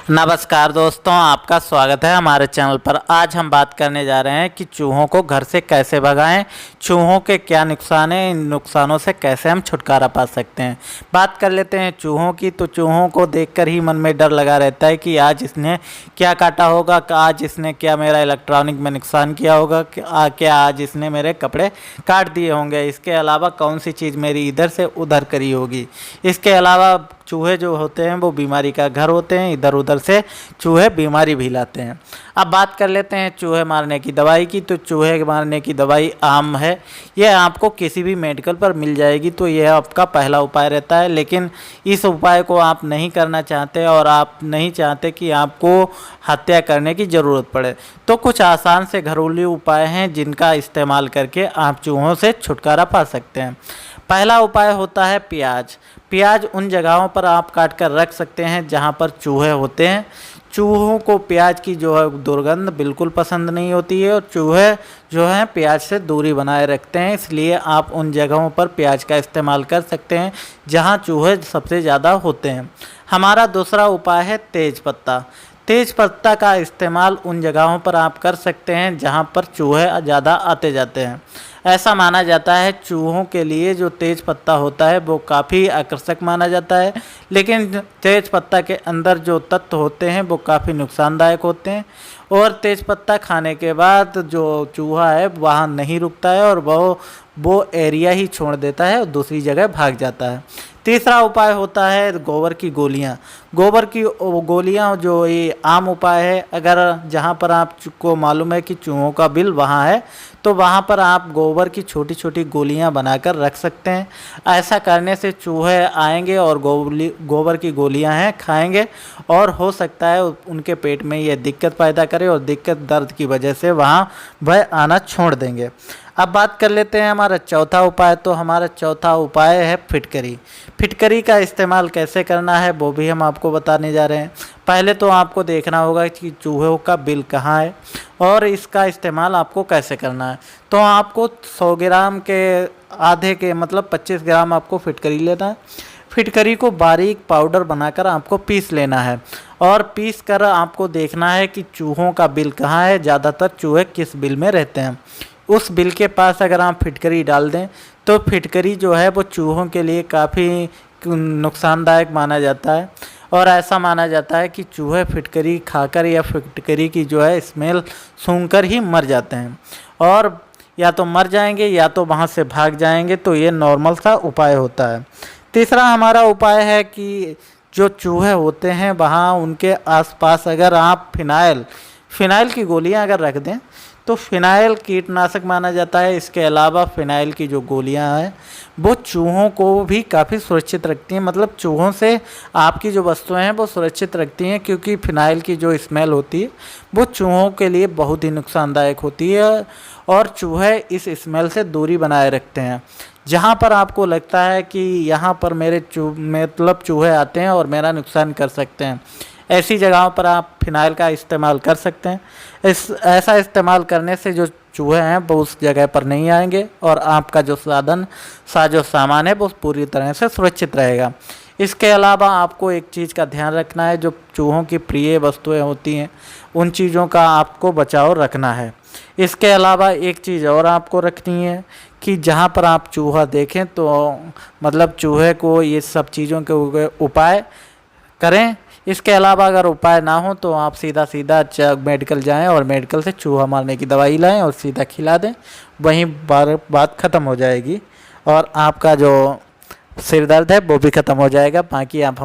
नमस्कार दोस्तों, आपका स्वागत है हमारे चैनल पर। आज हम बात करने जा रहे हैं कि चूहों को घर से कैसे भगाएं, चूहों के क्या नुकसान हैं, इन नुकसानों से कैसे हम छुटकारा पा सकते हैं। बात कर लेते हैं चूहों की। तो चूहों को देखकर ही मन में डर लगा रहता है कि आज इसने क्या काटा होगा, आज इसने क्या मेरा इलेक्ट्रॉनिक में नुकसान किया होगा, क्या आज इसने मेरे कपड़े काट दिए होंगे, इसके अलावा कौन सी चीज़ मेरी इधर से उधर करी होगी। इसके अलावा चूहे जो होते हैं वो बीमारी का घर होते हैं, इधर उधर से चूहे बीमारी भी लाते हैं। अब बात कर लेते हैं चूहे मारने की दवाई की। तो चूहे मारने की दवाई आम है, यह आपको किसी भी मेडिकल पर मिल जाएगी। तो यह आपका पहला उपाय रहता है। लेकिन इस उपाय को आप नहीं करना चाहते और आप नहीं चाहते कि आपको हत्या करने की ज़रूरत पड़े, तो कुछ आसान से घरेलू उपाय हैं जिनका इस्तेमाल करके आप चूहों से छुटकारा पा सकते हैं। पहला उपाय होता है प्याज। प्याज उन जगहों पर आप काट कर रख सकते हैं जहां पर चूहे होते हैं। चूहों को प्याज की जो है दुर्गंध बिल्कुल पसंद नहीं होती है और चूहे जो हैं प्याज से दूरी बनाए रखते हैं, इसलिए आप उन जगहों पर प्याज का इस्तेमाल कर सकते हैं जहां चूहे सबसे ज़्यादा होते हैं। हमारा दूसरा उपाय है तेज पत्ता। तेज पत्ता का इस्तेमाल उन जगहों पर आप कर सकते हैं जहां पर चूहे ज़्यादा आते जाते हैं। ऐसा माना जाता है चूहों के लिए जो तेज पत्ता होता है वो काफ़ी आकर्षक माना जाता है, लेकिन तेज पत्ता के अंदर जो तत्व होते हैं वो काफ़ी नुकसानदायक होते हैं और तेज पत्ता खाने के बाद जो चूहा है वहाँ नहीं रुकता है और वो एरिया ही छोड़ देता है और दूसरी जगह भाग जाता है। तीसरा उपाय होता है गोबर की गोलियाँ। गोबर की गोलियाँ जो ये आम उपाय है, अगर जहाँ पर आपको मालूम है कि चूहों का बिल वहाँ है तो वहाँ पर आप गोबर की छोटी छोटी गोलियाँ बनाकर रख सकते हैं। ऐसा करने से चूहे आएंगे और गोबर की गोलियाँ हैं खाएंगे और हो सकता है उनके पेट में ये दिक्कत पैदा करे और दिक्कत दर्द की वजह से वहाँ वह आना छोड़ देंगे। अब बात कर लेते हैं हमारा चौथा उपाय। तो हमारा चौथा उपाय है फिटकरी। फिटकरी का इस्तेमाल कैसे करना है वो भी हम आपको बताने जा रहे हैं। पहले तो आपको देखना होगा कि चूहों का बिल कहाँ है और इसका इस्तेमाल आपको कैसे करना है। तो आपको 100 ग्राम के आधे के मतलब 25 ग्राम आपको फिटकरी लेना है। फिटकरी को बारीक पाउडर बनाकर आपको पीस लेना है और पीस कर आपको देखना है कि चूहों का बिल कहाँ है, ज़्यादातर चूहे किस बिल में रहते हैं। उस बिल के पास अगर आप फिटकरी डाल दें तो फिटकरी जो है वो चूहों के लिए काफ़ी नुकसानदायक माना जाता है और ऐसा माना जाता है कि चूहे फिटकरी खाकर या फिटकरी की जो है स्मेल सूंघकर ही मर जाते हैं और या तो मर जाएंगे या तो वहाँ से भाग जाएंगे। तो ये नॉर्मल सा उपाय होता है। तीसरा हमारा उपाय है कि जो चूहे होते हैं वहाँ उनके आसपास अगर आप फिनाइल की गोलियाँ अगर रख दें तो फिनाइल कीटनाशक माना जाता है। इसके अलावा फिनाइल की जो गोलियां हैं वो चूहों को भी काफ़ी सुरक्षित रखती हैं, मतलब चूहों से आपकी जो वस्तुएं हैं वो सुरक्षित रखती हैं, क्योंकि फिनाइल की जो स्मेल होती है वो चूहों के लिए बहुत ही नुकसानदायक होती है और चूहे इस स्मेल से दूरी बनाए रखते हैं। जहाँ पर आपको लगता है कि यहाँ पर मेरे चूहे आते हैं और मेरा नुकसान कर सकते हैं, ऐसी जगहों पर आप फिनाइल का इस्तेमाल कर सकते हैं। ऐसा इस्तेमाल करने से जो चूहे हैं वो उस जगह पर नहीं आएंगे और आपका जो साजो सामान है वो पूरी तरह से सुरक्षित रहेगा। इसके अलावा आपको एक चीज़ का ध्यान रखना है, जो चूहों की प्रिय वस्तुएं होती हैं उन चीज़ों का आपको बचाव रखना है। इसके अलावा एक चीज़ और आपको रखनी है कि जहाँ पर आप चूहा देखें तो मतलब चूहे को ये सब चीज़ों के उपाय करें। इसके अलावा अगर उपाय ना हो तो आप सीधा मेडिकल जाएं और मेडिकल से चूहा मारने की दवाई लाएं और सीधा खिला दें, वहीं बात ख़त्म हो जाएगी और आपका जो सिर दर्द है वो भी ख़त्म हो जाएगा। बाकी आप